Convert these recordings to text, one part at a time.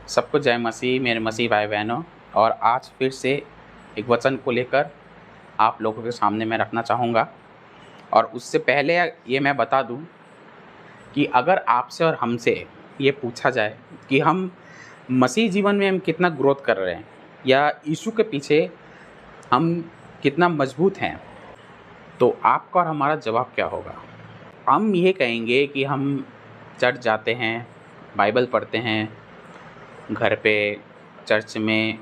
सबको जय मसीह, मेरे मसीह भाई बहनों। और आज फिर से एक वचन को लेकर आप लोगों के सामने मैं रखना चाहूँगा। और उससे पहले ये मैं बता दूँ कि अगर आपसे और हमसे ये पूछा जाए कि हम मसीह जीवन में हम कितना ग्रोथ कर रहे हैं या यीशु के पीछे हम कितना मजबूत हैं, तो आपका और हमारा जवाब क्या होगा? हम ये कहेंगे कि हम चर्च जाते हैं, बाइबल पढ़ते हैं, घर पे चर्च में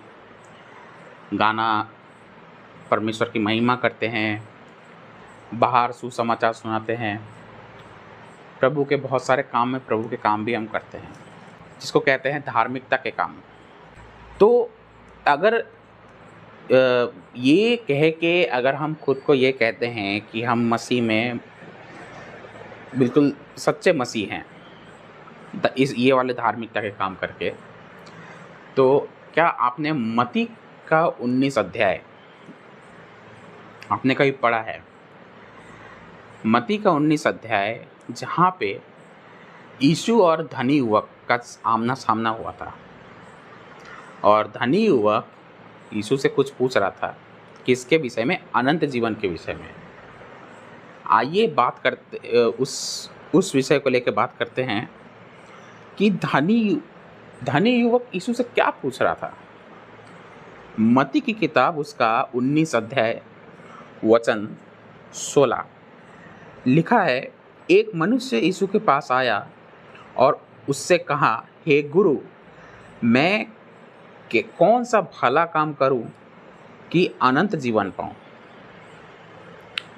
गाना परमेश्वर की महिमा करते हैं, बाहर सुसमाचार सुनाते हैं, प्रभु के बहुत सारे काम में प्रभु के काम भी हम करते हैं, जिसको कहते हैं धार्मिकता के काम। तो अगर ये कह के अगर हम खुद को ये कहते हैं कि हम मसीह में बिल्कुल सच्चे मसीह हैं, इस ये वाले धार्मिकता के काम करके, तो क्या आपने मत्ती का 19 अध्याय आपने कभी पढ़ा है? मत्ती का 19 अध्याय जहाँ पे यीशु और धनी युवक का आमना सामना हुआ था, और धनी युवक यीशु से कुछ पूछ रहा था, किसके विषय में? अनंत जीवन के विषय में। आइए बात करते उस विषय को लेकर बात करते हैं कि धनी युवक यीशु से क्या पूछ रहा था। मत्ती की किताब उसका 19 अध्याय वचन 16 लिखा है, एक मनुष्य यीशु के पास आया और उससे कहा, हे गुरु, मैं कौन सा भला काम करूं कि अनंत जीवन पाऊं?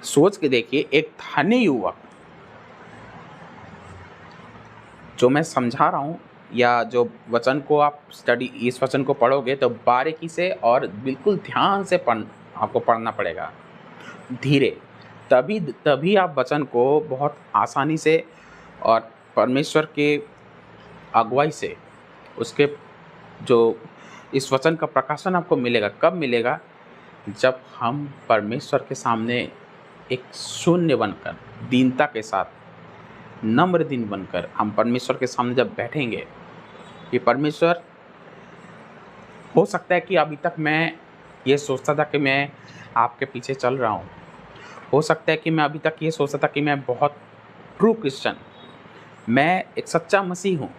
सोच के देखिए, एक धनी युवक, जो मैं समझा रहा हूं या जो वचन को आप इस वचन को पढ़ोगे तो बारीकी से और बिल्कुल ध्यान से आपको पढ़ना पड़ेगा, धीरे, तभी आप वचन को बहुत आसानी से और परमेश्वर के अगुवाई से उसके जो इस वचन का प्रकाशन आपको मिलेगा। कब मिलेगा? जब हम परमेश्वर के सामने एक शून्य बनकर, दीनता के साथ, नम्र दिन बनकर हम परमेश्वर के सामने जब बैठेंगे कि परमेश्वर, हो सकता है कि अभी तक मैं ये सोचता था कि मैं आपके पीछे चल रहा हूँ, हो सकता है कि मैं अभी तक ये सोचता था कि मैं बहुत ट्रू क्रिश्चियन, मैं एक सच्चा मसीह हूँ।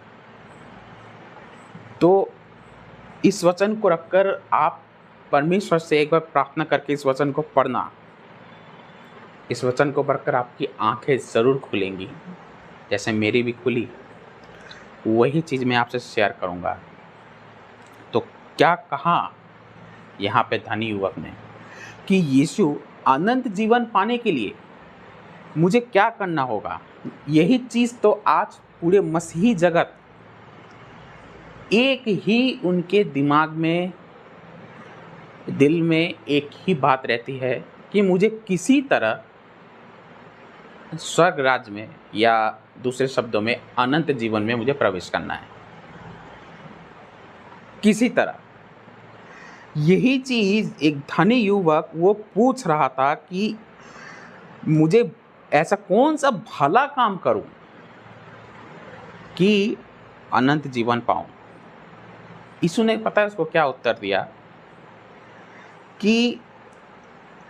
तो इस वचन को रखकर आप परमेश्वर से एक बार प्रार्थना करके इस वचन को पढ़ना। इस वचन को पढ़कर आपकी आंखें ज़रूर खुलेंगी, जैसे मेरी भी खुली। वही चीज़ मैं आपसे शेयर करूँगा। तो क्या कहा यहाँ पे धनी युवक ने कि यीशु, अनंत जीवन पाने के लिए मुझे क्या करना होगा? यही चीज़ तो आज पूरे मसीही जगत एक ही उनके दिमाग में, दिल में एक ही बात रहती है कि मुझे किसी तरह स्वर्ग राज्य में, या दूसरे शब्दों में अनंत जीवन में मुझे प्रवेश करना है, किसी तरह। यही चीज़ एक धनी युवक वो पूछ रहा था कि मुझे ऐसा कौन सा भला काम करूं कि अनंत जीवन पाऊं। यीशु ने, पता है उसको क्या उत्तर दिया? कि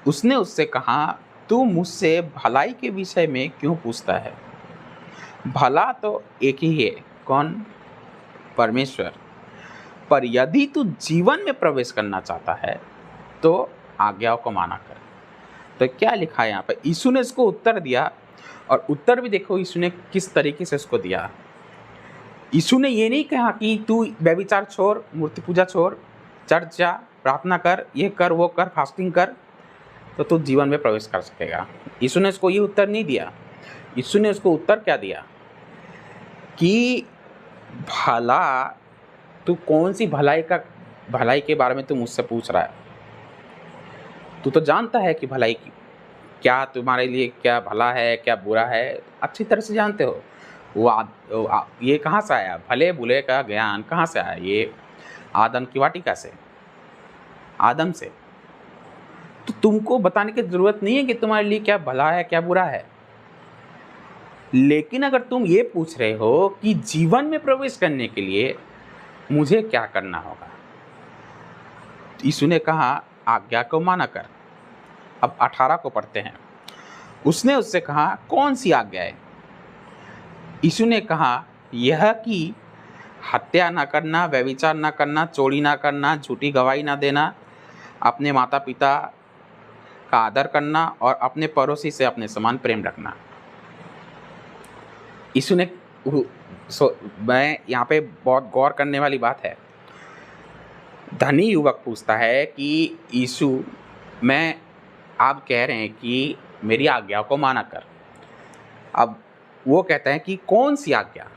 उसने उससे कहा, तू मुझसे भलाई के विषय में क्यों पूछता है? भला तो एक ही है, कौन? परमेश्वर। पर यदि तू जीवन में प्रवेश करना चाहता है तो आज्ञाओं को माना कर। तो क्या लिखा है यहाँ पर? यीशु ने इसको उत्तर दिया, और उत्तर भी देखो यीशु ने किस तरीके से इसको दिया। यीशु ने ये नहीं कहा कि तू व्यभिचार छोड़, मूर्ति पूजा छोड़, चर्च जा, प्रार्थना कर, ये कर, वो कर, फास्टिंग कर, तो तू जीवन में प्रवेश कर सकेगा। यीशु ने इसको ये उत्तर नहीं दिया। यीशु ने उसको उत्तर क्या दिया कि भला, तू कौन सी भलाई के बारे में तू मुझसे पूछ रहा है? तू तो जानता है कि भलाई की क्या, तुम्हारे लिए क्या भला है, क्या बुरा है, अच्छी तरह से जानते हो। ये कहाँ से आया? भले बुरे का ज्ञान कहाँ से आया? ये आदम की वाटिका से, आदम से। तो तुमको बताने की ज़रूरत नहीं है कि तुम्हारे लिए क्या भला है, क्या बुरा है। लेकिन अगर तुम ये पूछ रहे हो कि जीवन में प्रवेश करने के लिए मुझे क्या करना होगा? यीशु ने कहा, आज्ञा को माना कर। अब 18 को पढ़ते हैं। उसने उससे कहा, कौन सी आज्ञा है? यीशु ने कहा, यह कि हत्या न करना, व्यभिचार न करना, चोरी न करना, झूठी गवाही न देना, अपने माता पिता का आदर करना और अपने पड़ोसी से अपने समान प्रेम रखना। यीशु ने मैं यहाँ पे बहुत गौर करने वाली बात है। धनी युवक पूछता है कि यीशु, मैं आप कह रहे हैं कि मेरी आज्ञा को माना कर। अब वो कहता है कि कौन सी आज्ञा?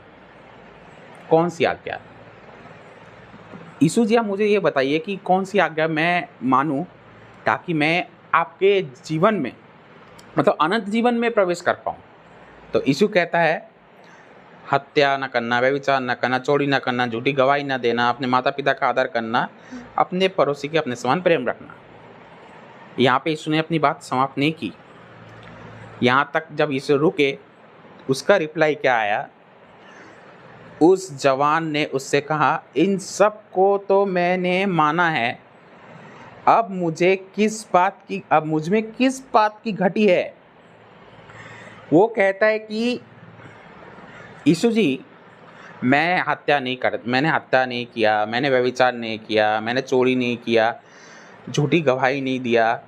कौन सी आज्ञा? यीशु जी, आप मुझे ये बताइए कि कौन सी आज्ञा मैं मानूं ताकि मैं आपके जीवन में, मतलब अनंत जीवन में प्रवेश कर पाऊं। तो यीशु कहता है, हत्या न करना, व्यभिचार न करना, चोरी न करना, झूठी गवाही न देना, अपने माता पिता का आदर करना, अपने पड़ोसी के अपने समान प्रेम रखना। यहाँ पे यीशु ने अपनी बात समाप्त नहीं की। यहाँ तक जब यीशु रुके, उसका रिप्लाई क्या आया? उस जवान ने उससे कहा, इन सब को तो मैंने माना है, अब मुझ में किस बात की घटी है? वो कहता है कि यीशु जी, मैंने हत्या नहीं किया, मैंने व्यभिचार नहीं किया, मैंने चोरी नहीं किया, झूठी गवाही नहीं दिया,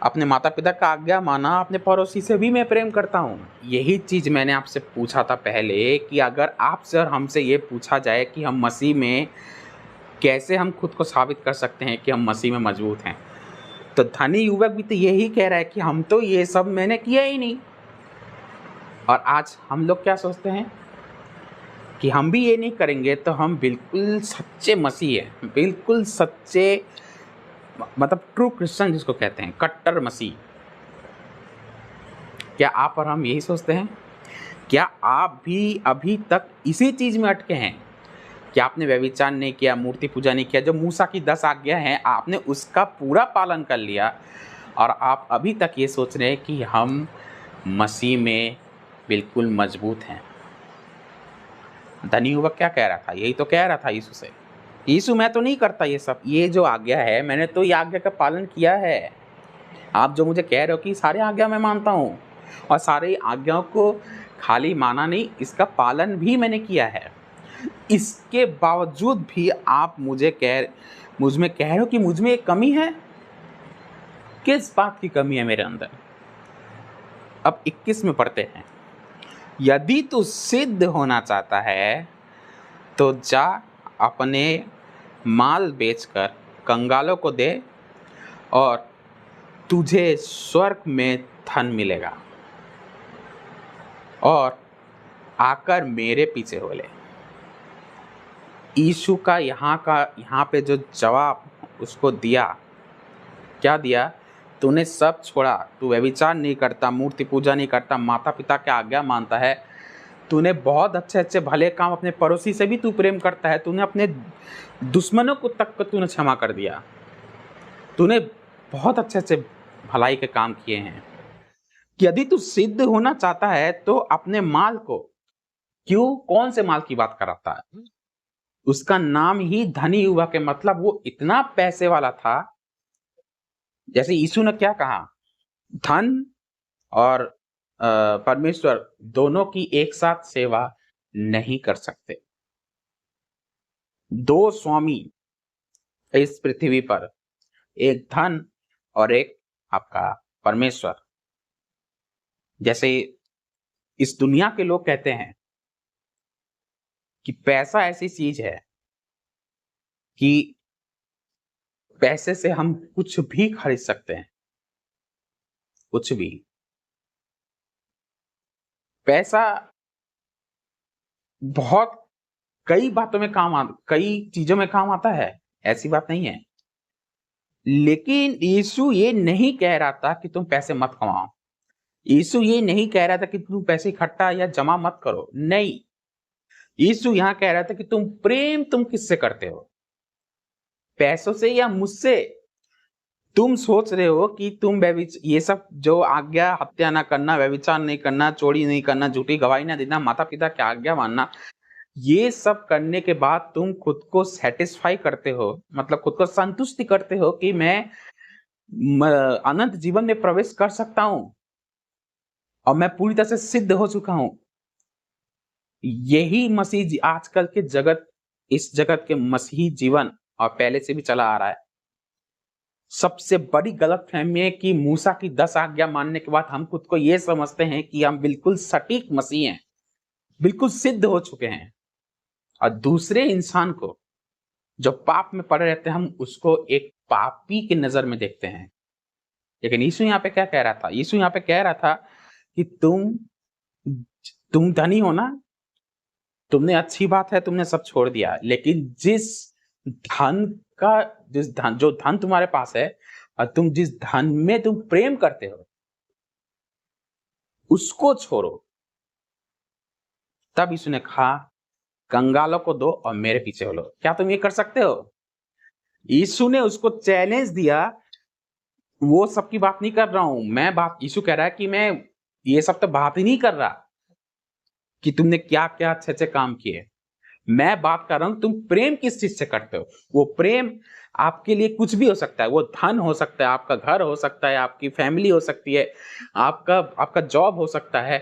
अपने माता पिता का आज्ञा माना, अपने पड़ोसी से भी मैं प्रेम करता हूँ। यही चीज़ मैंने आपसे पूछा था पहले कि अगर आपसे और हमसे ये पूछा जाए कि हम मसीह में कैसे हम खुद को साबित कर सकते हैं कि हम मसीह में मजबूत हैं, तो धनी युवक भी तो यही कह रहा है कि हम तो ये सब मैंने किया ही नहीं। और आज हम लोग क्या सोचते हैं कि हम भी ये नहीं करेंगे तो हम बिल्कुल सच्चे मसीह हैं, बिल्कुल सच्चे, मतलब ट्रू क्रिश्चियन जिसको कहते हैं, कट्टर मसीह। क्या आप और हम यही सोचते हैं? क्या आप भी अभी तक इसी चीज़ में अटके हैं कि आपने व्यभिचार नहीं किया, मूर्ति पूजा नहीं किया, जो मूसा की 10 आज्ञा हैं आपने उसका पूरा पालन कर लिया, और आप अभी तक ये सोच रहे हैं कि हम मसीह में बिल्कुल मजबूत हैं? धनी युवक क्या कह रहा था? यही तो कह रहा था यीशु से, यीशु मैं तो नहीं करता ये सब, ये जो आज्ञा है मैंने तो ये आज्ञा का पालन किया है। आप जो मुझे कह रहे हो कि सारे आज्ञा मैं मानता हूँ, और सारे आज्ञाओं को खाली माना नहीं, इसका पालन भी मैंने किया है। इसके बावजूद भी आप मुझ में कह रहे हो कि मुझ में एक कमी है। किस बात की कमी है मेरे अंदर? अब 21 में पढ़ते हैं, यदि तू सिद्ध होना चाहता है तो जा अपने माल बेचकर कंगालों को दे और तुझे स्वर्ग में धन मिलेगा, और आकर मेरे पीछे हो ले। यीशु का यहाँ पे जो जवाब उसको दिया, क्या दिया? तूने सब छोड़ा, तू व्यभिचार नहीं करता, मूर्ति पूजा नहीं करता, माता पिता की आज्ञा मानता है, तूने बहुत अच्छे अच्छे भले काम, अपने पड़ोसी से भी तू प्रेम करता है, तूने अपने दुश्मनों को तक को तूने क्षमा कर दिया, तूने बहुत अच्छे अच्छे भलाई के काम किए हैं। यदि तू सिद्ध होना चाहता है तो अपने माल को, क्यों, कौन से माल की बात कराता है? उसका नाम ही धनी युवक है, मतलब वो इतना पैसे वाला था। जैसे यीशु ने क्या कहा, धन और परमेश्वर दोनों की एक साथ सेवा नहीं कर सकते। दो स्वामी इस पृथ्वी पर, एक धन और एक आपका परमेश्वर। जैसे इस दुनिया के लोग कहते हैं कि पैसा ऐसी चीज है कि पैसे से हम कुछ भी खरीद सकते हैं, कुछ भी। पैसा बहुत कई बातों में कई चीजों में काम आता है, ऐसी बात नहीं है। लेकिन यीशु ये नहीं कह रहा था कि तुम पैसे मत कमाओ, यीशु ये नहीं कह रहा था कि तुम पैसे इकट्ठा या जमा मत करो, नहीं। यीशु यहाँ कह रहा था कि तुम किससे करते हो, पैसों से या मुझसे? तुम सोच रहे हो कि तुम ये सब जो आज्ञा, हत्या ना करना, व्यभिचार नहीं करना, चोरी नहीं करना, झूठी गवाही ना देना, माता पिता की आज्ञा मानना, ये सब करने के बाद तुम खुद को सेटिस्फाई करते हो, मतलब खुद को संतुष्टि करते हो कि मैं अनंत जीवन में प्रवेश कर सकता हूं और मैं पूरी तरह से सिद्ध हो चुका हूं। यही आजकल के इस जगत के मसीही जीवन और पहले से भी चला आ रहा है। सबसे बड़ी गलतफहमी है कि मूसा की 10 आज्ञा मानने के बाद हम खुद को यह समझते हैं कि हम बिल्कुल सटीक मसीह हैं, बिल्कुल सिद्ध हो चुके हैं, और दूसरे इंसान को जो पाप में पड़े रहते हैं हम उसको एक पापी की नजर में देखते हैं। लेकिन यीशु यहाँ पे क्या कह रहा था? यीशु यहाँ पे कह रहा था कि तुम धनी हो ना, तुमने अच्छी बात है, तुमने सब छोड़ दिया, लेकिन जो धन तुम्हारे पास है और तुम जिस धन में तुम प्रेम करते हो उसको छोड़ो। तब यीशु ने कहा कंगालों को दो और मेरे पीछे हो लो। क्या तुम ये कर सकते हो? यीशु ने उसको चैलेंज दिया। वो सब की बात नहीं कर रहा हूं मैं, यीशु कह रहा है कि मैं ये सब तो बात ही नहीं कर रहा कि तुमने क्या क्या अच्छे अच्छे काम किए। मैं बात कर रहा हूं तुम प्रेम किस चीज से करते हो। वो प्रेम आपके लिए कुछ भी हो सकता है, वो धन हो सकता है, आपका घर हो सकता है, आपकी फैमिली हो सकती है, आपका जॉब हो सकता है,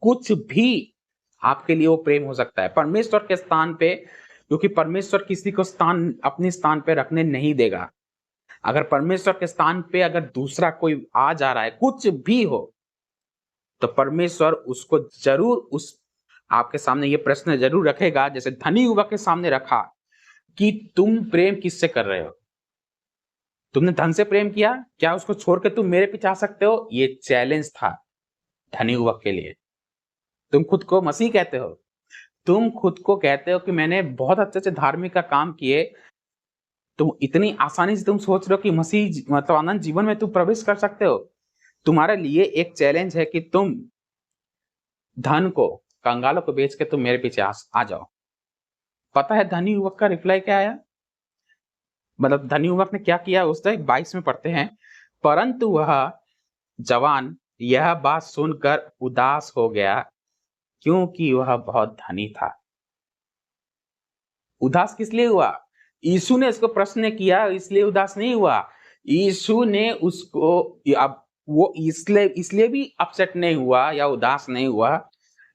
कुछ भी आपके लिए वो प्रेम हो सकता है परमेश्वर के स्थान पे, क्योंकि परमेश्वर किसी को अपने स्थान पे रखने नहीं देगा। अगर परमेश्वर के स्थान पे अगर दूसरा कोई आ जा रहा है, कुछ भी हो, तो परमेश्वर उसको जरूर आपके सामने ये प्रश्न जरूर रखेगा, जैसे धनी युवक के सामने रखा कि तुम प्रेम किससे कर रहे हो? तुमने धन से प्रेम किया क्या? उसको छोड़ के तुम मेरे पीछे आ सकते हो? ये चैलेंज था धनी युवक के लिए। तुम खुद को मसीह कहते हो, तुम खुद को कहते हो कि मैंने बहुत अच्छे अच्छे धार्मिक का काम किए, तुम इतनी आसानी से तुम सोच रहे हो कि मसीह मतलब अनंत जीवन में तुम प्रवेश कर सकते हो। तुम्हारे लिए एक चैलेंज है कि तुम धन को, कंगालों को बेच के तुम मेरे पीछे आ जाओ। पता है धनी युवक का रिप्लाई क्या आया? मतलब धनी युवक ने क्या किया? उससे 22 में पढ़ते हैं, परंतु वह जवान यह बात सुनकर उदास हो गया क्योंकि वह बहुत धनी था। उदास किस लिए हुआ? यीशु ने इसको प्रश्न किया इसलिए उदास नहीं हुआ। यीशु ने उसको, अब वो इसलिए भी अपसेट नहीं हुआ या उदास नहीं हुआ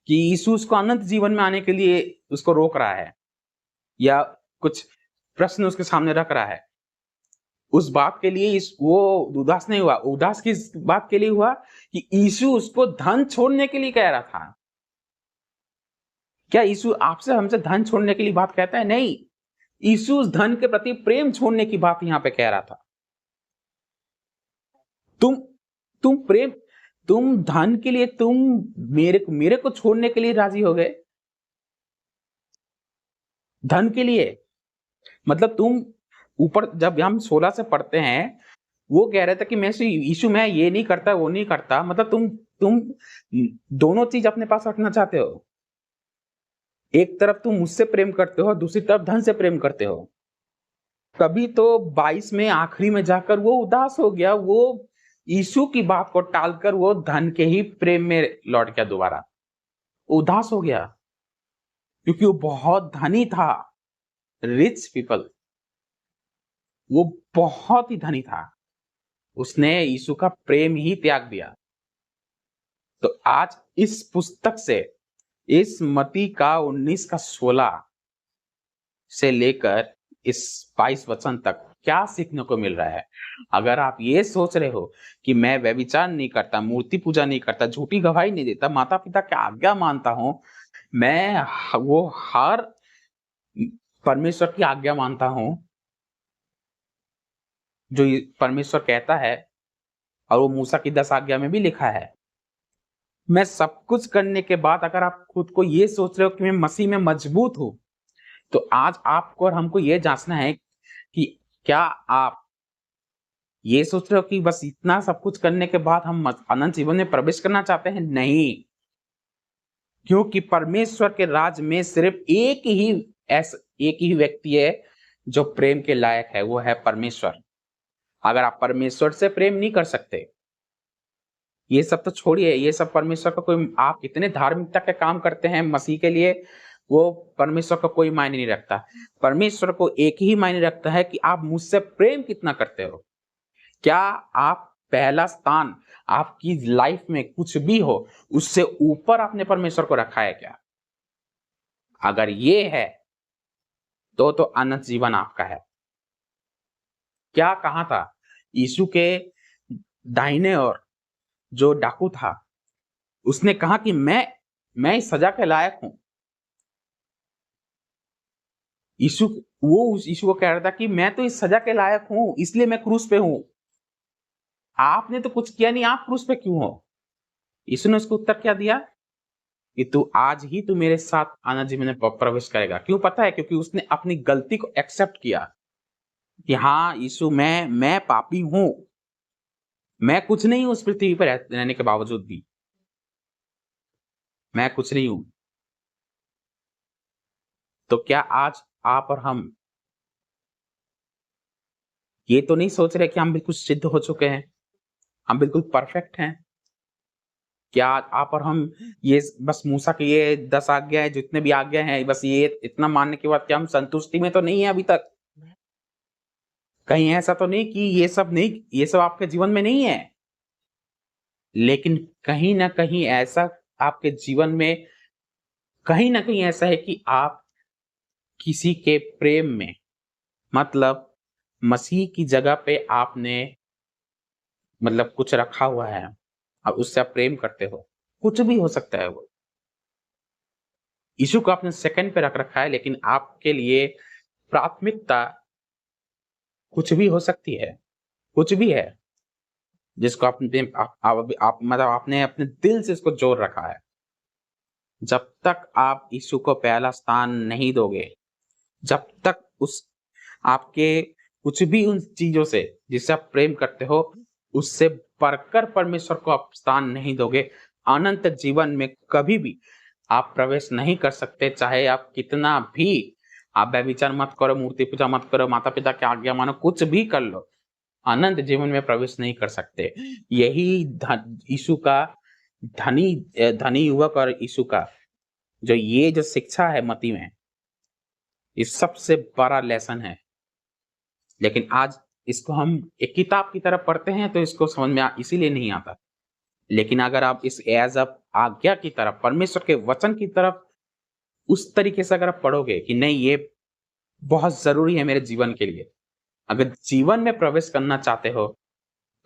कि यीशु उसको अनंत जीवन में आने के लिए उसको रोक रहा है या कुछ प्रश्न उसके सामने रख रहा है। उस बात के लिए वो उदास नहीं हुआ। उदास किस बात के लिए हुआ? कि यीशु उसको धन छोड़ने के लिए कह रहा था। क्या यीशु आपसे हमसे धन छोड़ने के लिए बात कहता है? नहीं, यीशु उस धन के प्रति प्रेम छोड़ने की बात यहां पे कह रहा था। तुम धन के लिए तुम मेरे को छोड़ने के लिए राजी हो गए। धन के लिए मतलब तुम ऊपर जब हम 16 से पढ़ते हैं, वो कह रहे थे कि यीशु मैं ये नहीं करता वो नहीं करता, मतलब तुम दोनों चीज अपने पास रखना चाहते हो। एक तरफ तुम मुझसे प्रेम करते हो, दूसरी तरफ धन से प्रेम करते हो। तभी तो 22 में आखिरी में जाकर वो उदास हो गया। वो यीशु की बात को टालकर वो धन के ही प्रेम में लौट गया दोबारा। उदास हो गया क्योंकि वो बहुत धनी था। रिच पीपल, वो बहुत ही धनी था, उसने यीशु का प्रेम ही त्याग दिया। तो आज इस पुस्तक से, इस मत्ती का 19 का 16 से लेकर इस 22 वचन तक क्या सीखने को मिल रहा है? अगर आप ये सोच रहे हो कि मैं व्यभिचार नहीं करता, मूर्ति पूजा नहीं करता, झूठी गवाही नहीं देता, माता पिता की आज्ञा मानता हूं, मैं वो हर परमेश्वर की आज्ञा मानता हूं जो परमेश्वर कहता है, और वो मूसा की 10 आज्ञा में भी लिखा है, मैं सब कुछ करने के बाद अगर आप खुद को ये सोच रहे हो कि मैं मसीह में मजबूत हूं, तो आज आपको और हमको ये जांचना है कि क्या आप ये सोच रहे हो कि बस इतना सब कुछ करने के बाद हम अनंत जीवन में प्रवेश करना चाहते हैं? नहीं, क्योंकि परमेश्वर के राज में सिर्फ एक ही व्यक्ति है जो प्रेम के लायक है, वो है परमेश्वर। अगर आप परमेश्वर से प्रेम नहीं कर सकते, ये सब तो छोड़िए, ये सब परमेश्वर का कोई, आप इतने धार्मिकता के काम करते हैं मसीह के लिए, वो परमेश्वर का कोई मायने नहीं रखता। परमेश्वर को एक ही मायने रखता है कि आप मुझसे प्रेम कितना करते हो। क्या आप पहला स्थान आपकी लाइफ में कुछ भी हो उससे ऊपर आपने परमेश्वर को रखा है क्या? अगर ये है तो अनंत जीवन आपका है। क्या कहा था? यीशु के दाहिने ओर जो डाकू था उसने कहा कि मैं इस सजा के लायक हूं। यीशु उस यीशु को कह रहा था कि मैं तो इस सजा के लायक हूं, इसलिए मैं क्रूस पे हूं। आपने तो कुछ किया नहीं, आप क्रूस पे क्यों हो? यीशु ने उसको उत्तर क्या दिया कि तू आज ही तू मेरे साथ अनंत जीवन में प्रवेश करेगा। क्यों पता है? क्योंकि उसने अपनी गलती को एक्सेप्ट किया कि हाँ यीशु, मैं पापी हूं, मैं कुछ नहीं हूं उस पृथ्वी पर रहने के बावजूद भी, मैं कुछ नहीं हूं। तो क्या आज आप और हम ये तो नहीं सोच रहे कि हम बिल्कुल सिद्ध हो चुके हैं, हम बिल्कुल परफेक्ट हैं? क्या आप और हम ये बस मूसा की ये 10 आज्ञाएं, जितने भी आज्ञा हैं, बस ये इतना मानने के बाद क्या हम संतुष्टि में तो नहीं है अभी तक? कहीं ऐसा तो नहीं कि ये सब आपके जीवन में नहीं है, लेकिन कहीं ना कहीं ऐसा आपके जीवन में, कहीं ना कहीं ऐसा है कि आप किसी के प्रेम में, मतलब मसीह की जगह पे आपने मतलब कुछ रखा हुआ है, अब उससे आप प्रेम करते हो। कुछ भी हो सकता है वो, यीशु को आपने सेकंड पे रख रखा है, लेकिन आपके लिए प्राथमिकता कुछ भी हो सकती है, कुछ भी है जिसको मतलब आपने अपने दिल से इसको जोड़ रखा है। जब तक आप यीशु को पहला स्थान नहीं दोगे, जब तक उस आपके कुछ भी उन चीजों से जिससे आप प्रेम करते हो उससे बढ़कर परमेश्वर को आप स्थान नहीं दोगे, अनंत जीवन में कभी भी आप प्रवेश नहीं कर सकते। चाहे आप कितना भी आप व्यभिचार मत करो, मूर्ति पूजा मत करो, माता पिता की आज्ञा मानो, कुछ भी कर लो, अनंत जीवन में प्रवेश नहीं कर सकते। यही यीशु का धनी युवक और यीशु का जो ये जो शिक्षा है मती में, ये सबसे बड़ा लेसन है। लेकिन आज इसको हम एक किताब की तरह पढ़ते हैं तो इसको समझ में इसीलिए नहीं आता। लेकिन अगर आप इस एज अ आज्ञा की तरफ, परमेश्वर के वचन की तरफ उस तरीके से अगर आप पढ़ोगे कि नहीं ये बहुत जरूरी है मेरे जीवन के लिए, अगर जीवन में प्रवेश करना चाहते हो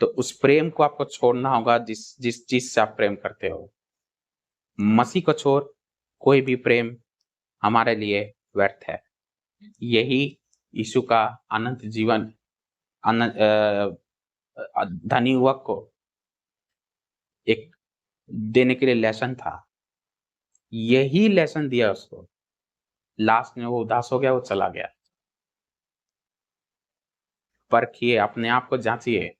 तो उस प्रेम को आपको छोड़ना होगा जिस जिस चीज से आप प्रेम करते हो। मसीह को छोड़ कोई भी प्रेम हमारे लिए व्यर्थ है। यही यीशु का अनंत जीवन धनी युवक को एक देने के लिए लेसन था। यही लेसन दिया उसको, लास्ट में वो उदास हो गया, वो चला गया। परखिए, अपने आप को जांचिए।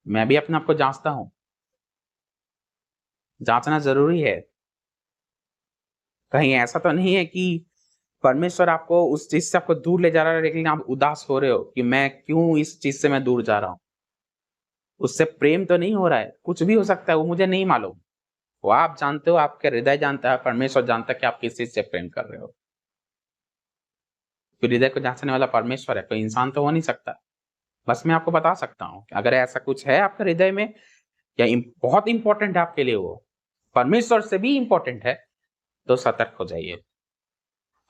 मैं भी अपने आप को जांचता हूं, जांचना जरूरी है। कहीं ऐसा तो नहीं है कि परमेश्वर आपको उस चीज से आपको दूर ले जा रहा है लेकिन आप उदास हो रहे हो कि मैं क्यों इस चीज से मैं दूर जा रहा हूं। उससे प्रेम तो नहीं हो रहा है, कुछ भी हो सकता है, वो मुझे नहीं मालूम। वो आप जानते हो, आपके हृदय जानता है, परमेश्वर जानता है कि आप किस चीज से प्रेम कर रहे हो। तो हृदय को जांचने वाला परमेश्वर है, कोई इंसान तो हो नहीं सकता। बस मैं आपको बता सकता हूँ कि अगर ऐसा कुछ है आपके हृदय में या बहुत इंपॉर्टेंट है आपके लिए, वो परमेश्वर से भी इंपॉर्टेंट है, तो सतर्क हो जाइए।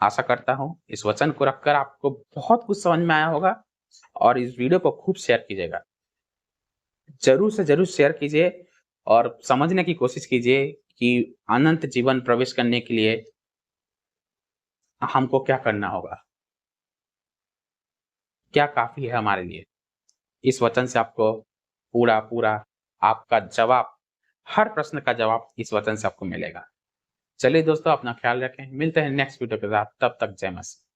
आशा करता हूँ इस वचन को रखकर आपको बहुत कुछ समझ में आया होगा और इस वीडियो को खूब शेयर कीजिएगा। जरूर से जरूर शेयर कीजिए और समझने की कोशिश कीजिए कि अनंत जीवन प्रवेश करने के लिए हमको क्या करना होगा, क्या काफी है हमारे लिए। इस वचन से आपको पूरा पूरा आपका जवाब, हर प्रश्न का जवाब इस वचन से आपको मिलेगा। चलिए दोस्तों, अपना ख्याल रखें, मिलते हैं नेक्स्ट वीडियो के साथ, तब तक जय मसीह।